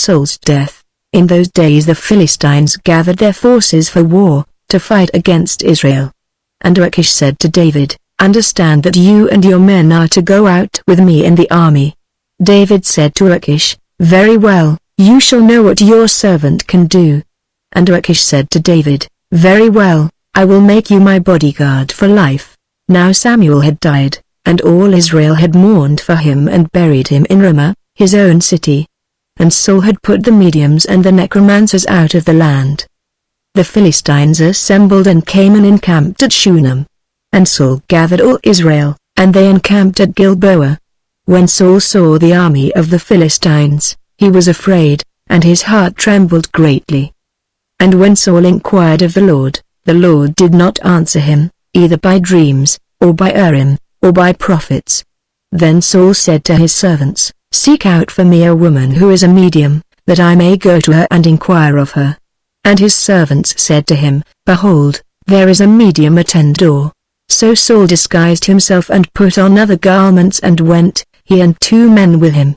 Saul's death. In those days the Philistines gathered their forces for war, to fight against Israel. And Achish said to David, "Understand that you and your men are to go out with me in the army." David said to Achish, "Very well, you shall know what your servant can do." And Achish said to David, "Very well, I will make you my bodyguard for life." Now Samuel had died, and all Israel had mourned for him and buried him in Ramah, his own city. And Saul had put the mediums and the necromancers out of the land. The Philistines assembled and came and encamped at Shunem. And Saul gathered all Israel, and they encamped at Gilboa. When Saul saw the army of the Philistines, he was afraid, and his heart trembled greatly. And when Saul inquired of the Lord did not answer him, either by dreams, or by Urim, or by prophets. Then Saul said to his servants, "Seek out for me a woman who is a medium, that I may go to her and inquire of her." And his servants said to him, "Behold, there is a medium at Endor." So Saul disguised himself and put on other garments and went, he and 2 men with him.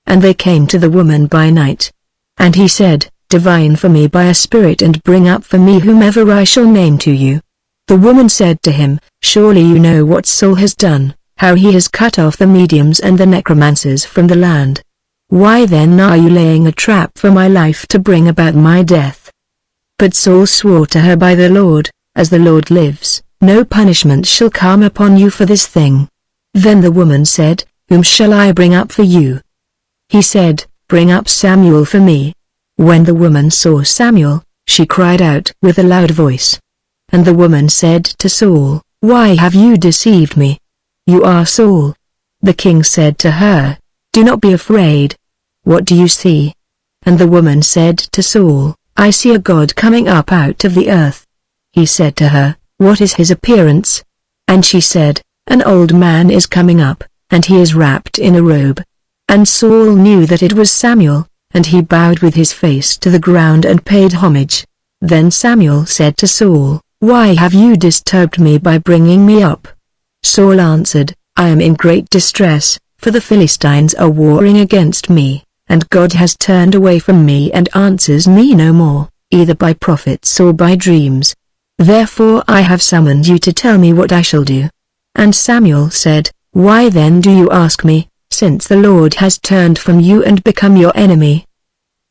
And they came to the woman by night. And he said, "Divine for me by a spirit and bring up for me whomever I shall name to you." The woman said to him, "Surely you know what Saul has done, how he has cut off the mediums and the necromancers from the land. Why then are you laying a trap for my life to bring about my death?" But Saul swore to her by the Lord, "As the Lord lives, no punishment shall come upon you for this thing." Then the woman said, "Whom shall I bring up for you?" He said, "Bring up Samuel for me." When the woman saw Samuel, she cried out with a loud voice. And the woman said to Saul, "Why have you deceived me? You are Saul." The king said to her, "Do not be afraid. What do you see?" And the woman said to Saul, "I see a god coming up out of the earth." He said to her, "What is his appearance?" And she said, "An old man is coming up, and he is wrapped in a robe." And Saul knew that it was Samuel, and he bowed with his face to the ground and paid homage. Then Samuel said to Saul, "Why have you disturbed me by bringing me up?" Saul answered, "I am in great distress, for the Philistines are warring against me, and God has turned away from me and answers me no more, either by prophets or by dreams. Therefore I have summoned you to tell me what I shall do." And Samuel said, "Why then do you ask me, since the Lord has turned from you and become your enemy?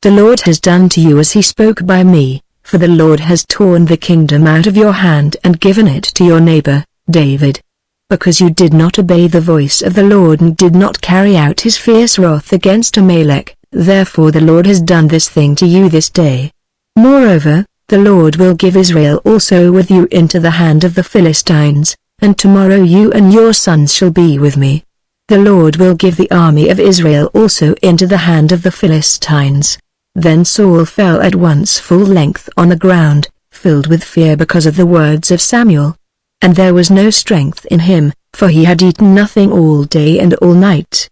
The Lord has done to you as he spoke by me, for the Lord has torn the kingdom out of your hand and given it to your neighbor, David. Because you did not obey the voice of the Lord and did not carry out his fierce wrath against Amalek, therefore the Lord has done this thing to you this day. Moreover, the Lord will give Israel also with you into the hand of the Philistines, and tomorrow you and your sons shall be with me. The Lord will give the army of Israel also into the hand of the Philistines." Then Saul fell at once full length on the ground, filled with fear because of the words of Samuel. And there was no strength in him, for he had eaten nothing all day and all night.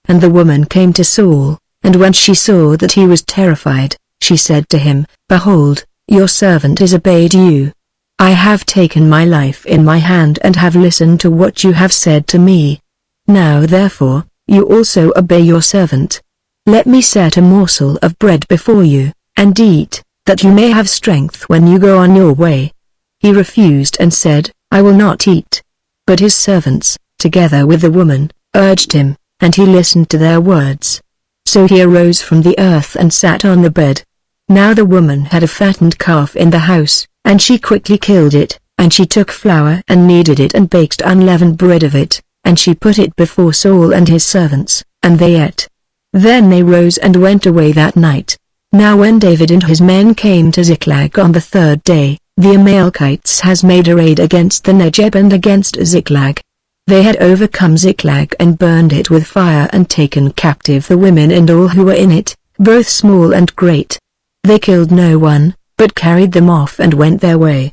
And the woman came to Saul, and when she saw that he was terrified, she said to him, "Behold, your servant has obeyed you. I have taken my life in my hand and have listened to what you have said to me. Now therefore, you also obey your servant. Let me set a morsel of bread before you, and eat, that you may have strength when you go on your way." He refused and said, "I will not eat." But his servants, together with the woman, urged him, and he listened to their words. So he arose from the earth and sat on the bed. Now the woman had a fattened calf in the house, and she quickly killed it, and she took flour and kneaded it and baked unleavened bread of it, and she put it before Saul and his servants, and they ate. Then they rose and went away that night. Now when David and his men came to Ziklag on the 3rd day, the Amalekites has made a raid against the Negeb and against Ziklag. They had overcome Ziklag and burned it with fire and taken captive the women and all who were in it, both small and great. They killed no one, but carried them off and went their way.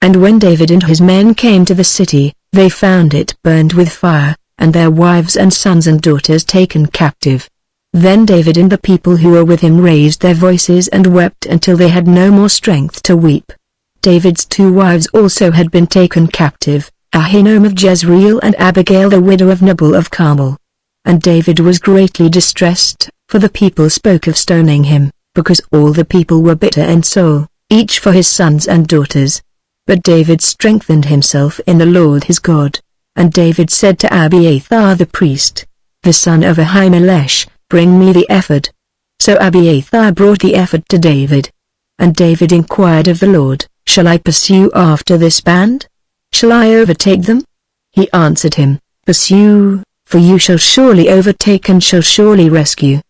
And when David and his men came to the city, they found it burned with fire, and their wives and sons and daughters taken captive. Then David and the people who were with him raised their voices and wept until they had no more strength to weep. David's 2 wives also had been taken captive, Ahinoam of Jezreel and Abigail the widow of Nabal of Carmel. And David was greatly distressed, for the people spoke of stoning him, because all the people were bitter in soul, each for his sons and daughters. But David strengthened himself in the Lord his God. And David said to Abiathar the priest, the son of Ahimelech, bring me the ephod. So Abiathar brought the ephod to David. And David inquired of the Lord, shall I pursue after this band? Shall I overtake them? He answered him, pursue, for you shall surely overtake and shall surely rescue.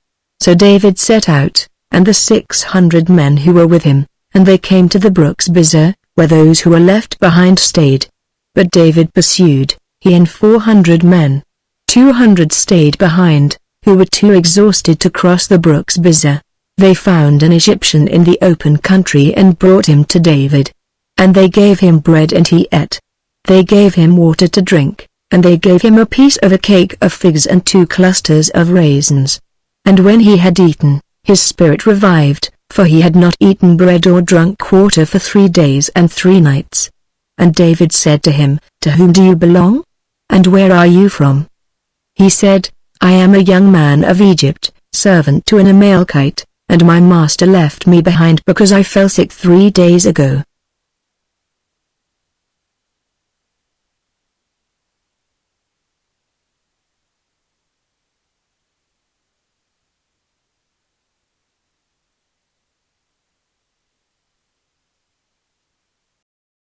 So David set out, and the 600 men who were with him, and they came to the brooks Bizerah, where those who were left behind stayed. But David pursued, he and 400 men. 200 stayed behind, who were too exhausted to cross the brooks Bizerah. They found an Egyptian in the open country and brought him to David. And they gave him bread and he ate. They gave him water to drink, and they gave him a piece of a cake of figs and 2 clusters of raisins. And when he had eaten, his spirit revived, for he had not eaten bread or drunk water for 3 days and 3 nights. And David said to him, to whom do you belong? And where are you from? He said, I am a young man of Egypt, servant to an Amalekite, and my master left me behind because I fell sick 3 days ago.